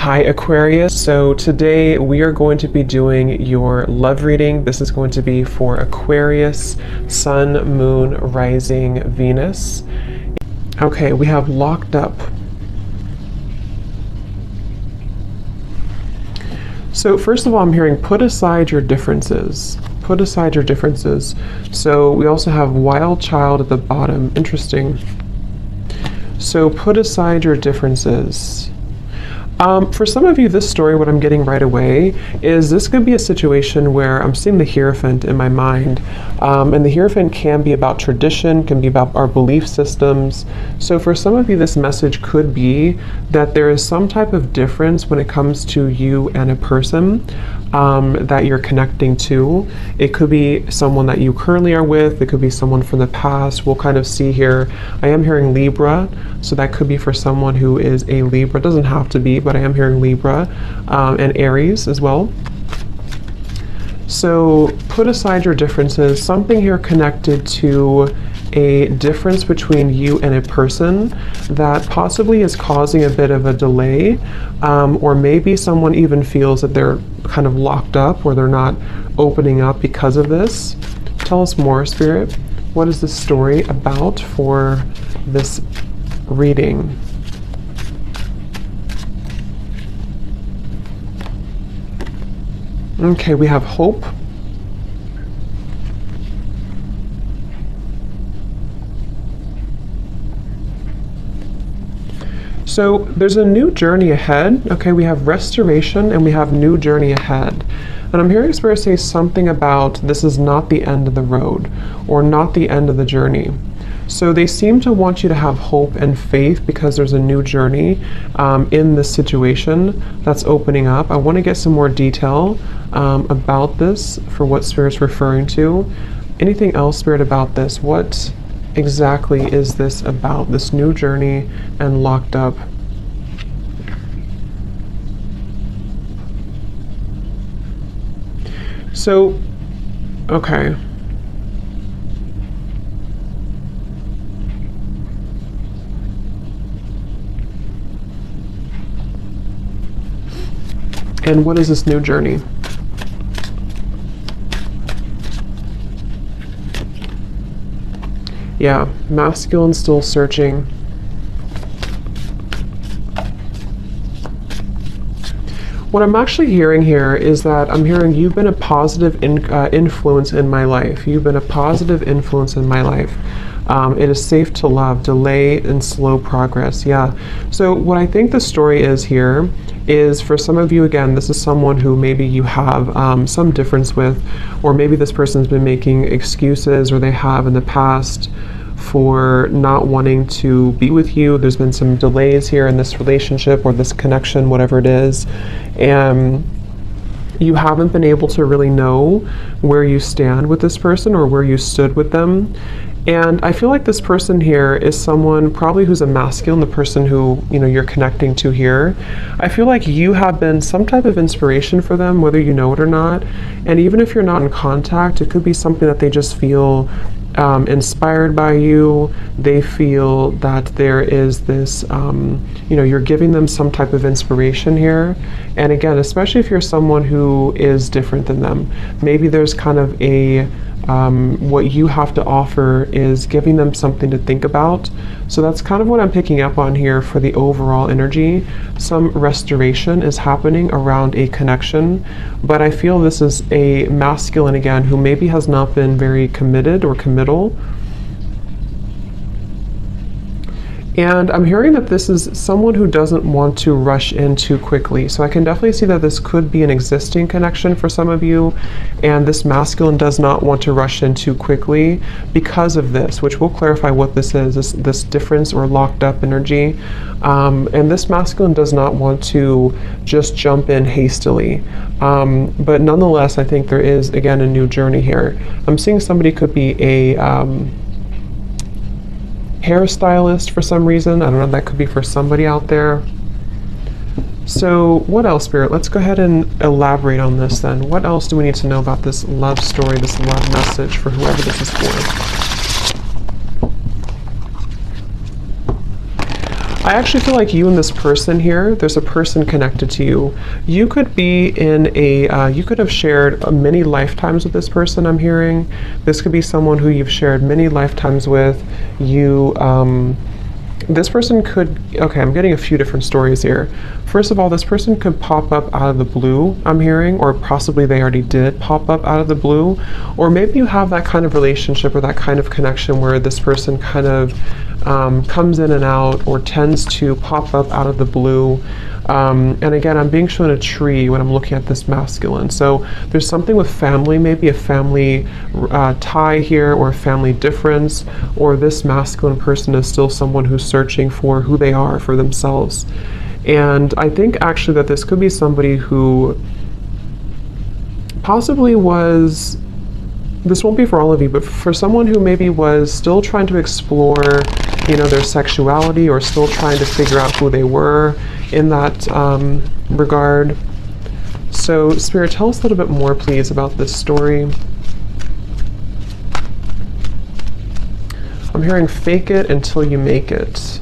Hi Aquarius, so today we are going to be doing your love reading. This is going to be for Aquarius, Sun, Moon, Rising, Venus. Okay, we have locked up. So first of all, I'm hearing put aside your differences. Put aside your differences. So we also have wild child at the bottom. Interesting. So put aside your differences. For some of you, this story, what I'm getting right away is this could be a situation where I'm seeing the Hierophant in my mind. And the Hierophant can be about tradition, can be about our belief systems. So for some of you, this message could be that there is some type of difference when it comes to you and a person that you're connecting to. It could be someone that you currently are with. It could be someone from the past. We'll kind of see here. I am hearing Libra, so that could be for someone who is a Libra. It doesn't have to be, but I am hearing Libra and Aries as well. So put aside your differences. Something here connected to a difference between you and a person that possibly is causing a bit of a delay, or maybe someone even feels that they're kind of locked up or they're not opening up because of this. Tell us more, Spirit. What is this story about for this reading? Okay, we have hope. So there's a new journey ahead. Okay, we have restoration and we have new journey ahead. And I'm hearing Spirit say something about this is not the end of the road or not the end of the journey. So they seem to want you to have hope and faith because there's a new journey in this situation that's opening up. I want to get some more detail about this for what Spirit's referring to. Anything else, Spirit, about this? What exactly is this about, this new journey and locked up? So, okay. And what is this new journey? Yeah, masculine still searching. What I'm actually hearing here is that I'm hearing you've been a positive influence in my life. You've been a positive influence in my life. It is safe to love, delay and slow progress. Yeah. So what I think the story is here is for some of you, again, this is someone who maybe you have some difference with, or maybe this person's been making excuses, or they have in the past, for not wanting to be with you. There's been some delays here in this relationship or this connection, whatever it is. And you haven't been able to really know where you stand with this person or where you stood with them. And I feel like this person here is someone probably who's a masculine, the person who, you know, you're connecting to here. I feel like you have been some type of inspiration for them, whether you know it or not. And even if you're not in contact, it could be something that they just feel inspired by you. They feel that there is this, you know, you're giving them some type of inspiration here. And again, especially if you're someone who is different than them, maybe there's kind of a, what you have to offer is giving them something to think about. So that's kind of what I'm picking up on here for the overall energy. Some restoration is happening around a connection, but I feel this is a masculine, again, who maybe has not been very committed or committal. And I'm hearing that this is someone who doesn't want to rush in too quickly. So I can definitely see that this could be an existing connection for some of you. And this masculine does not want to rush in too quickly because of this, which we'll clarify what this is, this difference or locked up energy. And this masculine does not want to just jump in hastily. But nonetheless, I think there is, again, a new journey here. I'm seeing somebody could be a hairstylist for some reason. I don't know, that could be for somebody out there. So what else, Spirit? Let's go ahead and elaborate on this then. What else do we need to know about this love story, this love message for whoever this is for? I actually feel like you and this person here, there's a person connected to you. You could be in a, you could have shared many lifetimes with this person, I'm hearing. This could be someone who you've shared many lifetimes with. This person could, okay, I'm getting a few different stories here. First of all, this person could pop up out of the blue, I'm hearing, or possibly they already did pop up out of the blue. Or maybe you have that kind of relationship or that kind of connection where this person kind of comes in and out or tends to pop up out of the blue. And again, I'm being shown a tree when I'm looking at this masculine. So there's something with family, maybe a family tie here or a family difference, or this masculine person is still someone who's searching for who they are for themselves. And I think actually that this could be somebody who possibly was, this won't be for all of you, but for someone who maybe was still trying to explore, you know, their sexuality or still trying to figure out who they were in that regard. So Spirit, tell us a little bit more, please, about this story. I'm hearing fake it until you make it.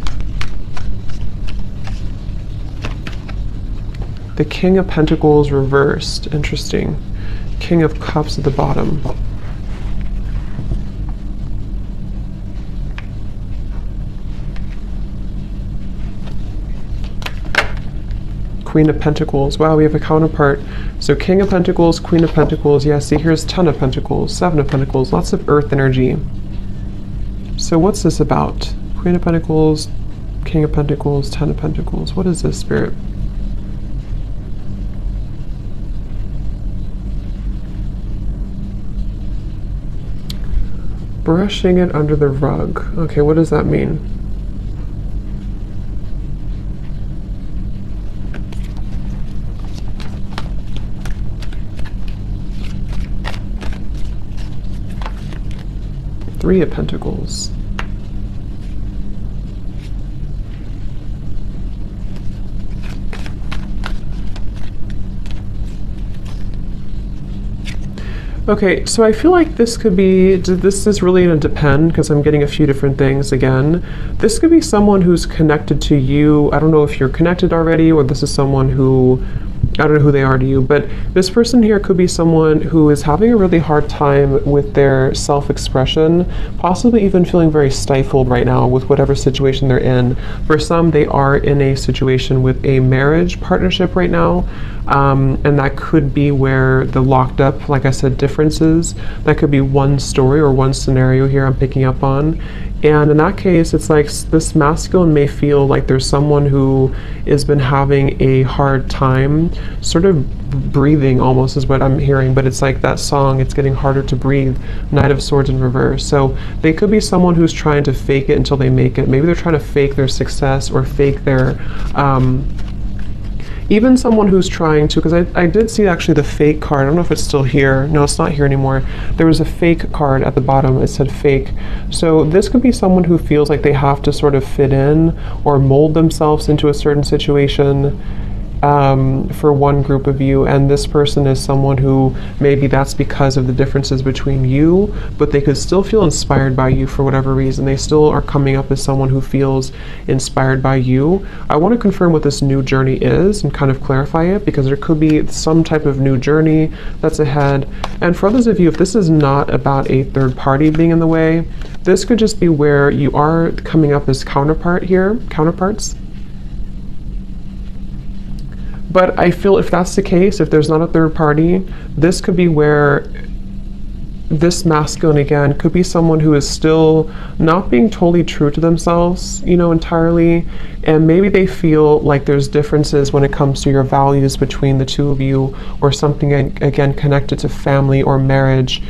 The King of Pentacles reversed. Interesting. King of Cups at the bottom. Queen of Pentacles. Wow, we have a counterpart. So King of Pentacles, Queen of Pentacles. Yeah, see, here's Ten of Pentacles, Seven of Pentacles. Lots of earth energy. So what's this about? Queen of Pentacles, King of Pentacles, Ten of Pentacles. What is this, Spirit? Brushing it under the rug. Okay, what does that mean? Three of Pentacles. Okay, so I feel like this could be, this is really going to depend because I'm getting a few different things again. This could be someone who's connected to you. I don't know if you're connected already, or this is someone who, I don't know who they are to you, but this person here could be someone who is having a really hard time with their self-expression, possibly even feeling very stifled right now with whatever situation they're in. For some, they are in a situation with a marriage partnership right now, and that could be where the locked up, like I said, differences. That could be one story or one scenario here I'm picking up on. And in that case, it's like this masculine may feel like there's someone who has been having a hard time sort of breathing, almost is what I'm hearing, but it's like that song, it's getting harder to breathe, Knight of Swords in reverse. So they could be someone who's trying to fake it until they make it. Maybe they're trying to fake their success or fake their even someone who's trying to, because I did see actually the fake card. I don't know if it's still here. No, it's not here anymore. There was a fake card at the bottom. It said fake. So this could be someone who feels like they have to sort of fit in or mold themselves into a certain situation for one group of you, and this person is someone who maybe that's because of the differences between you, but they could still feel inspired by you for whatever reason. They still are coming up as someone who feels inspired by you. I want to confirm what this new journey is and kind of clarify it, because there could be some type of new journey that's ahead. And for others of you, if this is not about a third party being in the way, this could just be where you are coming up as counterparts. But I feel if that's the case, if there's not a third party, this could be where this masculine, again, could be someone who is still not being totally true to themselves, you know, entirely. And maybe they feel like there's differences when it comes to your values between the two of you, or something, again, connected to family or marriage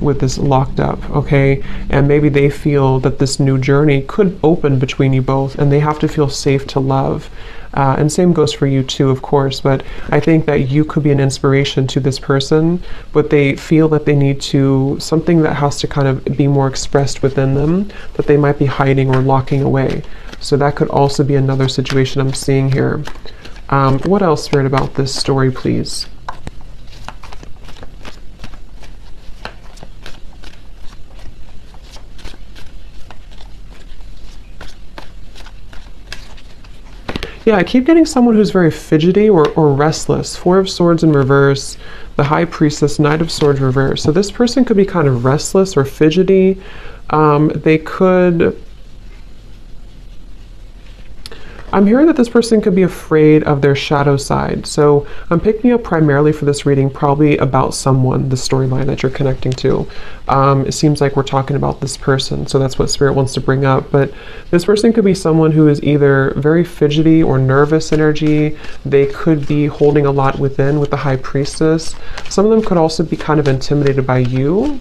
with this locked up, okay? And maybe they feel that this new journey could open between you both, and they have to feel safe to love. And same goes for you too, of course, but I think that you could be an inspiration to this person, but they feel that they need to, something that has to kind of be more expressed within them, that they might be hiding or locking away. So that could also be another situation I'm seeing here. What else, Spirit, about this story, please? Yeah, I keep getting someone who's very fidgety or restless. Four of Swords in reverse, the High Priestess, Knight of Swords reverse. So this person could be kind of restless or fidgety. They could... I'm hearing that this person could be afraid of their shadow side. So I'm picking up primarily for this reading probably about someone, the storyline that you're connecting to. It seems like we're talking about this person, so that's what Spirit wants to bring up. But this person could be someone who is either very fidgety or nervous energy. They could be holding a lot within with the High Priestess. Some of them could also be kind of intimidated by you.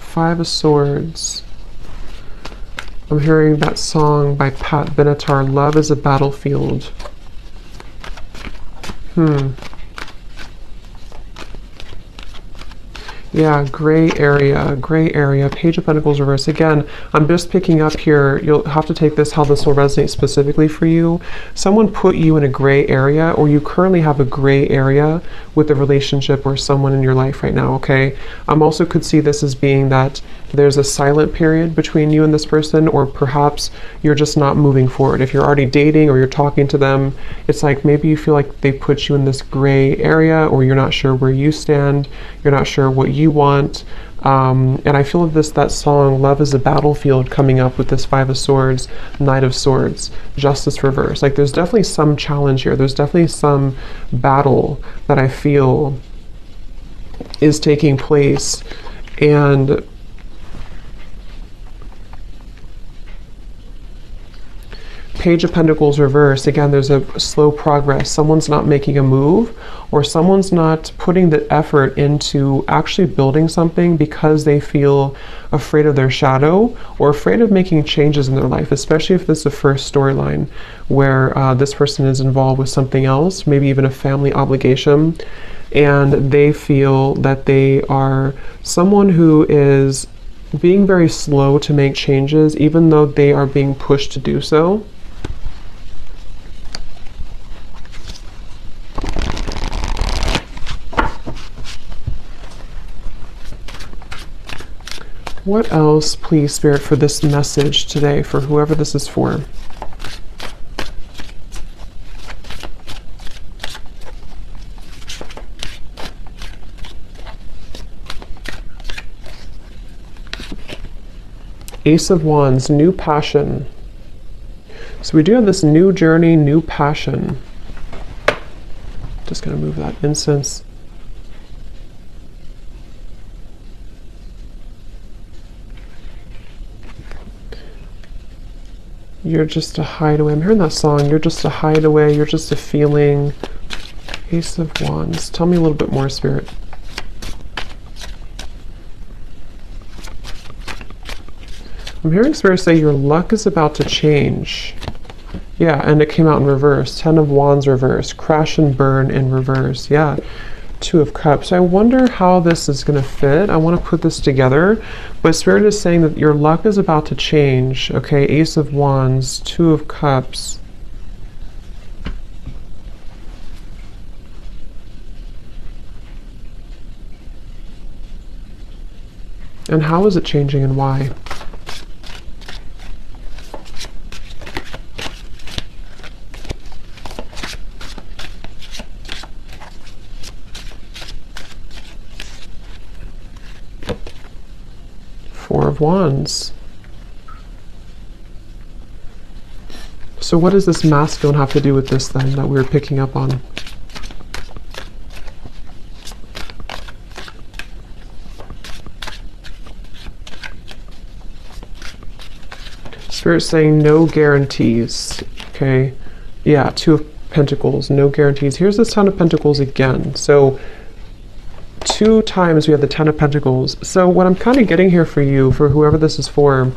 Five of Swords. I'm hearing that song by Pat Benatar, Love is a Battlefield. Yeah, gray area, Page of Pentacles reverse. Again, I'm just picking up here, you'll have to take this how this will resonate specifically for you. Someone put you in a gray area, or you currently have a gray area with a relationship or someone in your life right now, okay? Also could see this as being that there's a silent period between you and this person, or perhaps you're just not moving forward. If you're already dating or you're talking to them, it's like maybe you feel like they put you in this gray area, or you're not sure where you stand, you're not sure what you want. And I feel that song, Love is a Battlefield, coming up with this Five of Swords, Knight of Swords, Justice reverse. Like there's definitely some challenge here. There's definitely some battle that I feel is taking place. And Page of Pentacles reverse, again, there's a slow progress. Someone's not making a move, or someone's not putting the effort into actually building something because they feel afraid of their shadow or afraid of making changes in their life, especially if this is the first storyline where this person is involved with something else, maybe even a family obligation, and they feel that they are someone who is being very slow to make changes, even though they are being pushed to do so. What else, please, Spirit, for this message today, for whoever this is for? Ace of Wands, new passion. So we do have this new journey, new passion. Just going to move that incense. You're just a hideaway. I'm hearing that song. You're just a hideaway. You're just a feeling. Ace of Wands. Tell me a little bit more, Spirit. I'm hearing Spirit say your luck is about to change. Yeah, and it came out in reverse. 10 of Wands reverse. Crash and burn in reverse. Yeah. 2 of Cups. I wonder how this is going to fit. I want to put this together, but Spirit is saying that your luck is about to change. Okay, Ace of Wands, 2 of Cups. And how is it changing and why? Wands. So what does this masculine have to do with this then that we were picking up on? Spirit saying no guarantees. Okay, yeah, 2 of Pentacles, no guarantees. Here's this 10 of Pentacles again. So 2 times we have the 10 of Pentacles. So what I'm kind of getting here for you, for whoever this is for,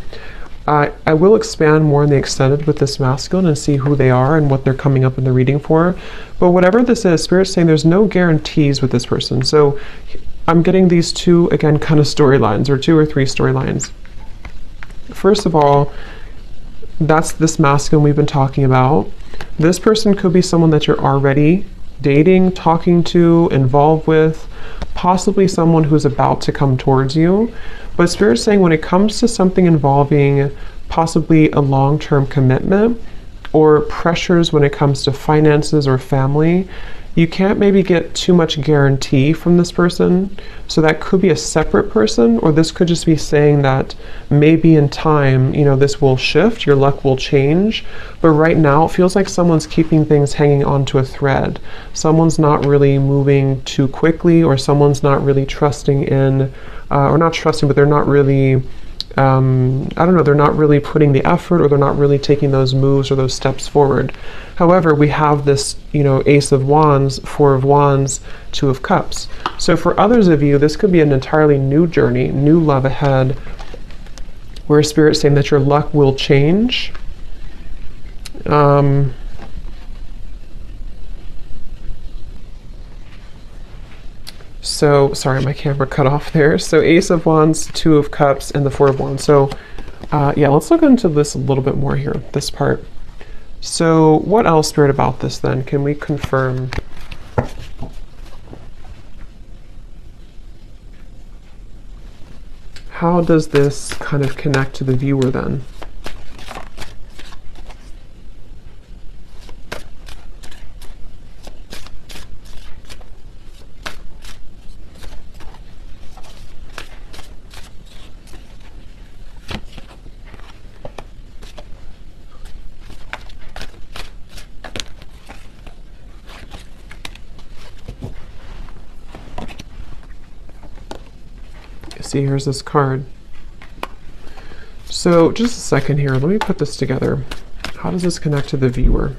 I will expand more in the extended with this masculine and see who they are and what they're coming up in the reading for. But whatever this is, Spirit's saying there's no guarantees with this person. So I'm getting these 2, again, kind of storylines, or 2 or 3 storylines. First of all, that's this masculine we've been talking about. This person could be someone that you're already dating, talking to, involved with, possibly someone who's about to come towards you. But Spirit's saying when it comes to something involving possibly a long-term commitment or pressures when it comes to finances or family, you can't maybe get too much guarantee from this person. So that could be a separate person, or this could just be saying that maybe in time, you know, this will shift, your luck will change. But right now, it feels like someone's keeping things hanging onto a thread. Someone's not really moving too quickly, or someone's not really trusting in, or not trusting, but they're not really, I don't know, they're not really putting the effort, or they're not really taking those moves or those steps forward. However, we have this, you know, Ace of Wands, Four of Wands, Two of Cups. So for others of you, this could be an entirely new journey, new love ahead, where Spirit's saying that your luck will change. So, sorry, my camera cut off there. So Ace of Wands, Two of Cups, and the Four of Wands. So yeah, let's look into this a little bit more here, this part. So what else, Spirit, about this then? Can we confirm? How does this kind of connect to the viewer then? See, here's this card. So just a second here, let me put this together. How does this connect to the viewer?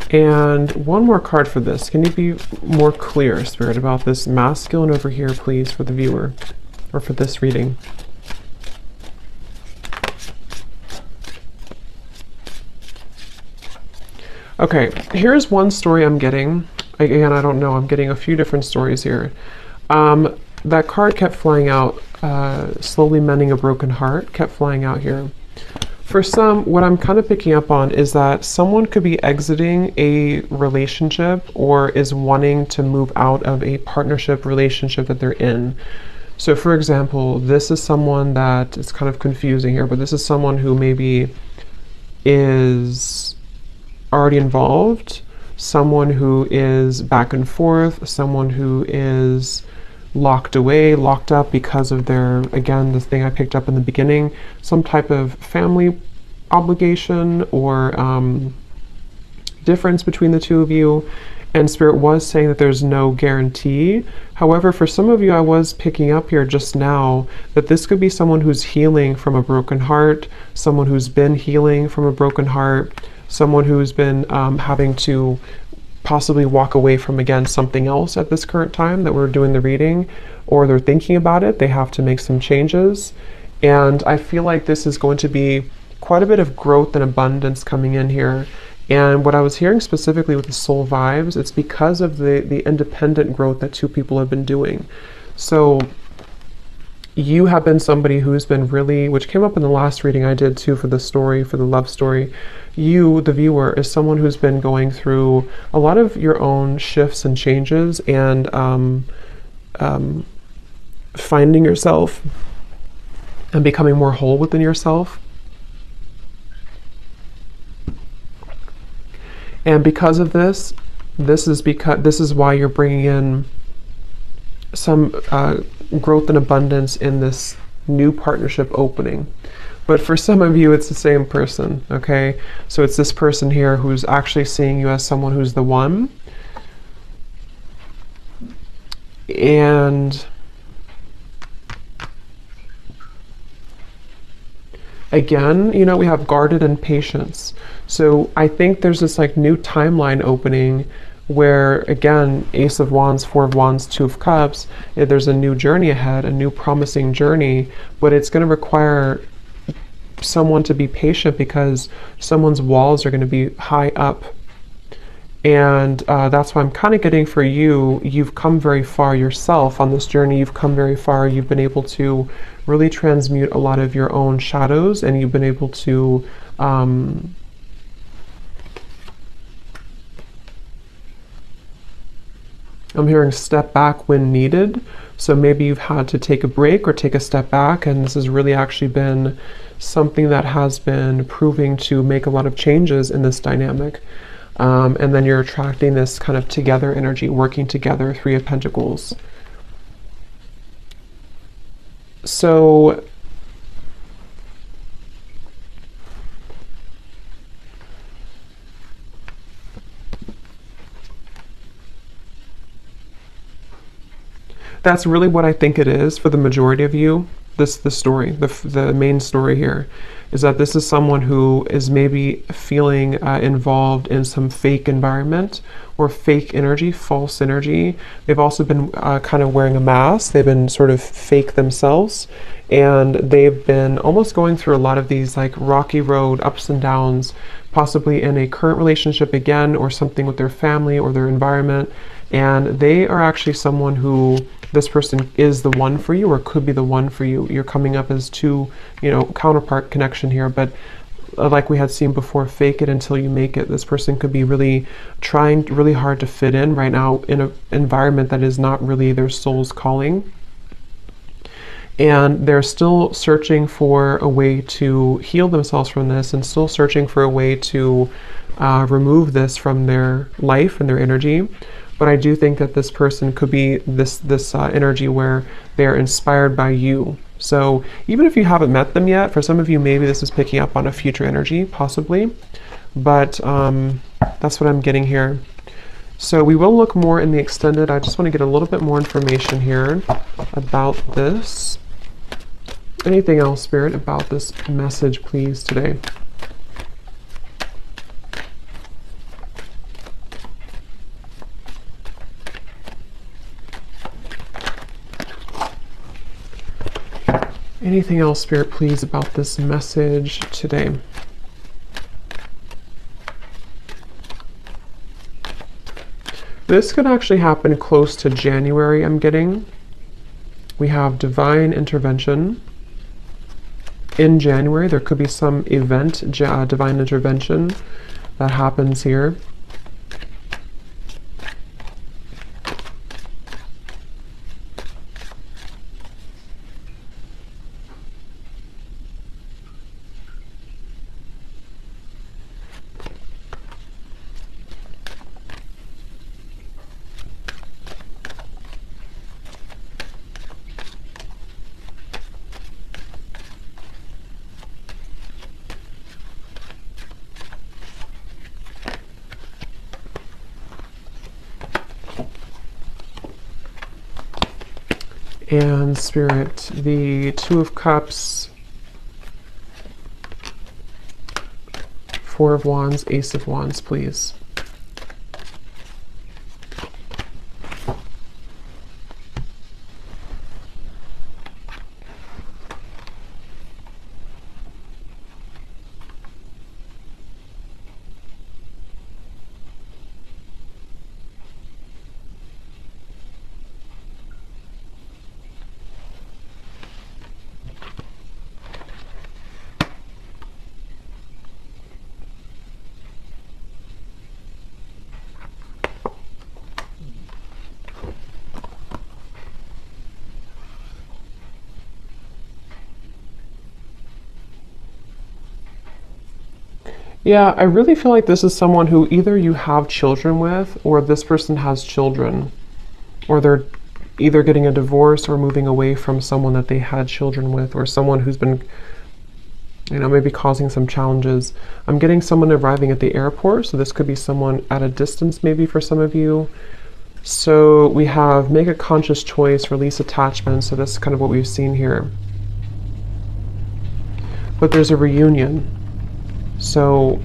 And one more card for this. Can you be more clear, Spirit, about this masculine over here, please, for the viewer, or for this reading? Okay, here's one story I'm getting. Again, I don't know, I'm getting a few different stories here. That card kept flying out, slowly mending a broken heart, kept flying out here. For some, what I'm kind of picking up on is that someone could be exiting a relationship or is wanting to move out of a partnership relationship that they're in. So for example, this is someone that, it's kind of confusing here, but this is someone who maybe is already involved, someone who is back and forth, someone who is locked away, locked up because of their, again, this thing I picked up in the beginning, some type of family obligation or difference between the two of you. And Spirit was saying that there's no guarantee. However, for some of you, I was picking up here just now that this could be someone who's healing from a broken heart, someone who's been healing from a broken heart, someone who's been having to possibly walk away from, again, something else at this current time that we're doing the reading, or they're thinking about it, they have to make some changes. And I feel like this is going to be quite a bit of growth and abundance coming in here. And what I was hearing specifically with the soul vibes, it's because of the independent growth that two people have been doing. So you have been somebody who's been really, which came up in the last reading I did too for the story, for the love story. You, the viewer, is someone who's been going through a lot of your own shifts and changes and finding yourself and becoming more whole within yourself. And because of this, this is why you're bringing in some growth and abundance in this new partnership opening. But for some of you, it's the same person, okay? So it's this person here who's actually seeing you as someone who's the one. And again, you know, we have guarded and patience. So I think there's this like new timeline opening where again, Ace of Wands, Four of Wands, Two of Cups, there's a new journey ahead, a new promising journey, but it's going to require someone to be patient because someone's walls are going to be high up. And that's why I'm kind of getting for you, you've come very far yourself on this journey. You've come very far. You've been able to really transmute a lot of your own shadows, and you've been able to I'm hearing step back when needed. So maybe you've had to take a break or take a step back, and this has really actually been something that has been proving to make a lot of changes in this dynamic. And then you're attracting this kind of together energy, working together, Three of Pentacles. So that's really what I think it is for the majority of you. The story, the main story here is that this is someone who is maybe feeling involved in some fake environment or fake energy, false energy. They've also been kind of wearing a mask. They've been sort of fake themselves, and they've been almost going through a lot of these like rocky road ups and downs, possibly in a current relationship again, or something with their family or their environment. And they are actually someone who, this person is the one for you or could be the one for you. You're coming up as two, counterpart connection here, but like we had seen before, fake it until you make it. This person could be really trying really hard to fit in right now in an environment that is not really their soul's calling. And they're still searching for a way to heal themselves from this, and still searching for a way to remove this from their life and their energy. But I do think that this person could be this energy where they're inspired by you. So even if you haven't met them yet, for some of you, maybe this is picking up on a future energy, possibly. But that's what I'm getting here. So we will look more in the extended. I just want to get a little bit more information here about this. Anything else, Spirit, about this message, please, today? Anything else, Spirit, please, about this message today? This could actually happen close to January, I'm getting. We have divine intervention. In January, there could be some event, divine intervention that happens here. And Spirit, the Two of Cups, Four of Wands, Ace of Wands, please. Yeah, I really feel like this is someone who either you have children with, or this person has children, or they're either getting a divorce or moving away from someone that they had children with, or someone who's been, maybe causing some challenges. I'm getting someone arriving at the airport, so this could be someone at a distance maybe for some of you. So we have make a conscious choice, release attachment, so that's kind of what we've seen here. But there's a reunion. So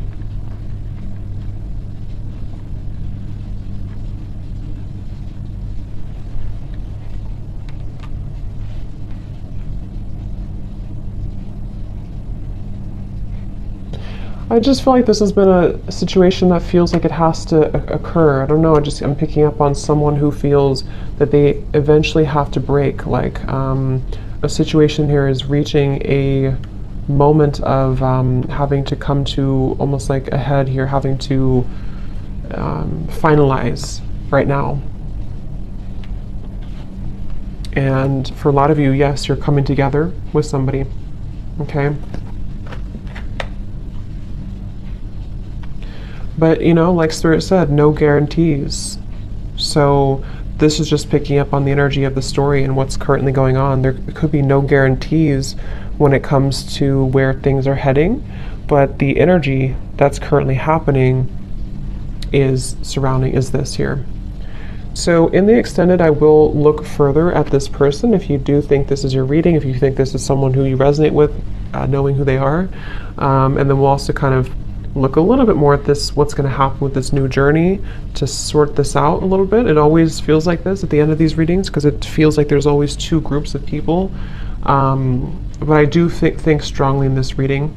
I just feel like this has been a situation that feels like it has to occur. I don't know. I'm picking up on someone who feels that they eventually have to break. Like a situation here is reaching a moment of having to come to almost like a head here, having to finalize right now. And for a lot of you, yes, you're coming together with somebody. Okay. But, you know, like Spirit said, no guarantees. So this is just picking up on the energy of the story and what's currently going on. There could be no guarantees when it comes to where things are heading, but the energy that's currently happening is this here. So in the extended, I will look further at this person. If you do think this is your reading, if you think this is someone who you resonate with, knowing who they are, and then we'll also kind of look a little bit more at this, what's going to happen with this new journey to sort this out a little bit. It always feels like this at the end of these readings because it feels like there's always two groups of people. But I do think strongly in this reading.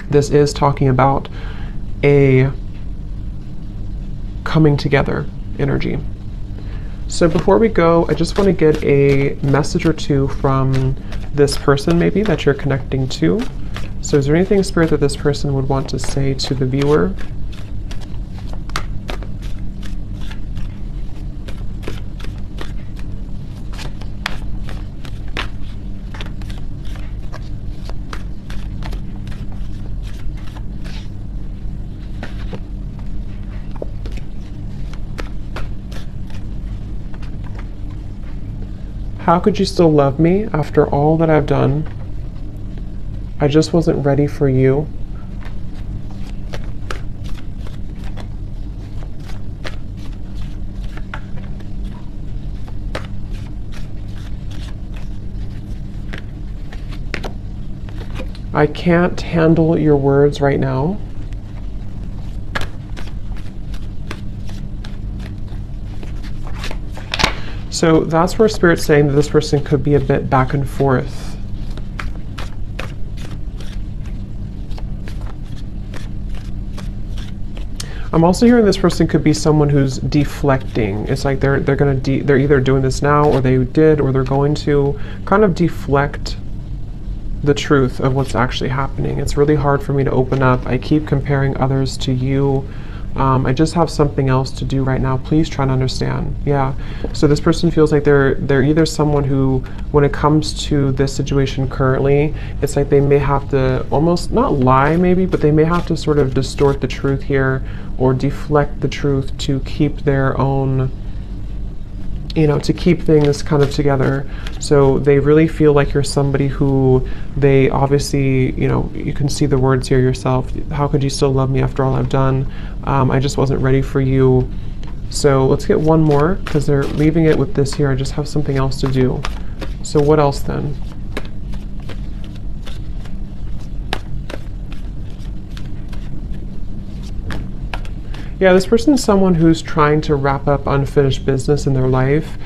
This is talking about a coming together energy. So before we go, I just want to get a message or two from this person maybe that you're connecting to. So is there anything, Spirit, that this person would want to say to the viewer? How could you still love me after all that I've done? I just wasn't ready for you. I can't handle your words right now. So that's where Spirit's saying that this person could be a bit back and forth. I'm also hearing this person could be someone who's deflecting. It's like they're either doing this now, or they did, or they're going to kind of deflect the truth of what's actually happening. It's really hard for me to open up. I keep comparing others to you. I just have something else to do right now. Please try to understand. Yeah. So this person feels like they're either someone who, when it comes to this situation currently, it's like they may have to almost not lie maybe, but they may have to sort of distort the truth here or deflect the truth to keep their own, you know, to keep things kind of together. So they really feel like you're somebody who they obviously, you know, you can see the words here yourself. How could you still love me after all I've done? I just wasn't ready for you. So let's get one more because they're leaving it with this here. I just have something else to do. So what else then? Yeah, this person is someone who's trying to wrap up unfinished business in their life.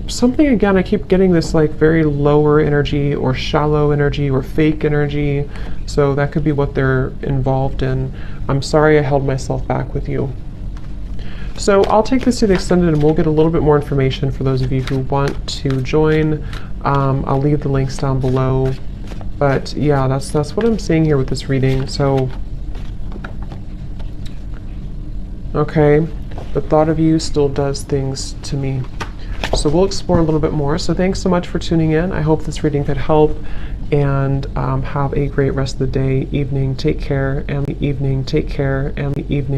Something, again, I keep getting this like very lower energy or shallow energy or fake energy. So that could be what they're involved in. I'm sorry I held myself back with you. So I'll take this to the extended and we'll get a little bit more information for those of you who want to join. I'll leave the links down below. But yeah, that's what I'm seeing here with this reading. So okay, the thought of you still does things to me. So we'll explore a little bit more. So thanks so much for tuning in. I hope this reading could help, and have a great rest of the day, evening. Take care, and the evening. Take care, and the evening.